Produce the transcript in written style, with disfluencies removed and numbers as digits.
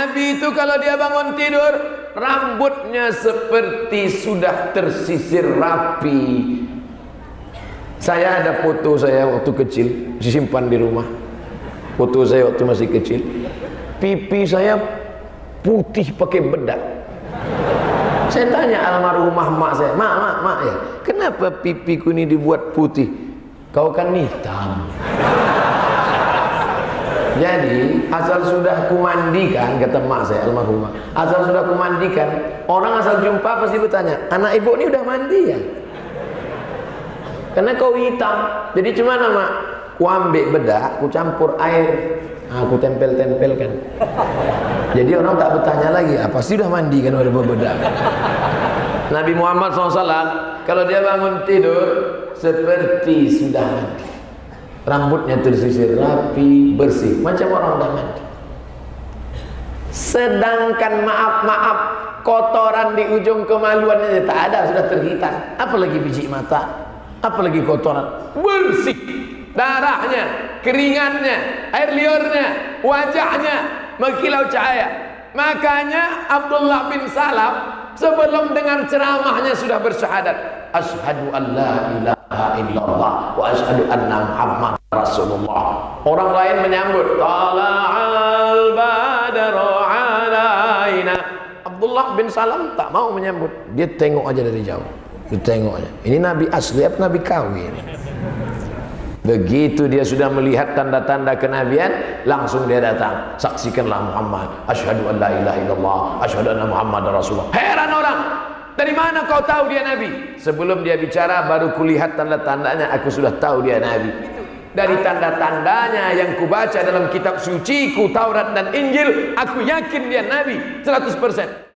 Nabi itu kalau dia bangun tidur, rambutnya seperti sudah tersisir rapi. Saya ada foto saya waktu kecil, disimpan di rumah. Foto saya waktu masih kecil. Pipi saya putih pakai bedak. Saya tanya almarhumah mak saya, mak ya, kenapa pipiku ini dibuat putih? Kau kan hitam. Jadi asal sudah kumandikan, kata mak saya almarhumah, asal sudah kumandikan, orang asal jumpa pasti bertanya, anak ibu ini udah mandi ya? Karena kau hitam. Jadi cuma mak, ku ambil bedak, ku campur air, aku tempel-tempelkan. Jadi orang tak bertanya lagi, pasti sudah mandi kan udah berbedak. Nabi Muhammad SAW kalau dia bangun tidur seperti sudah mandi. Rambutnya tersisir rapi, bersih, macam orang dah mandi. Sedangkan maaf, kotoran di ujung kemaluannya tak ada, sudah terhitam. Apalagi biji mata, apalagi kotoran, bersih. Darahnya, keringatnya, air liurnya, wajahnya mengkilau cahaya. Makanya Abdullah bin Salam sebelum dengar ceramahnya sudah bersyahadat, asyhadu an la ilaha illallah wa asyhadu anna Muhammad Rasulullah. Orang lain menyambut, tala'al badru alaina. Abdullah bin Salam tak mau menyambut, dia tengok aja dari jauh. Dia tengok aja. Ini nabi asli apa nabi kawin? Begitu dia sudah melihat tanda-tanda kenabian, langsung dia datang, saksikanlah Muhammad, asyhadu an la ilaha illallah, asyhadu anna Muhammad Rasulullah. Heran orang, dari mana kau tahu dia nabi? Sebelum dia bicara baru kulihat tanda-tandanya, aku sudah tahu dia nabi. Dari tanda-tandanya yang kubaca dalam kitab suciku Taurat dan Injil, aku yakin dia nabi 100%.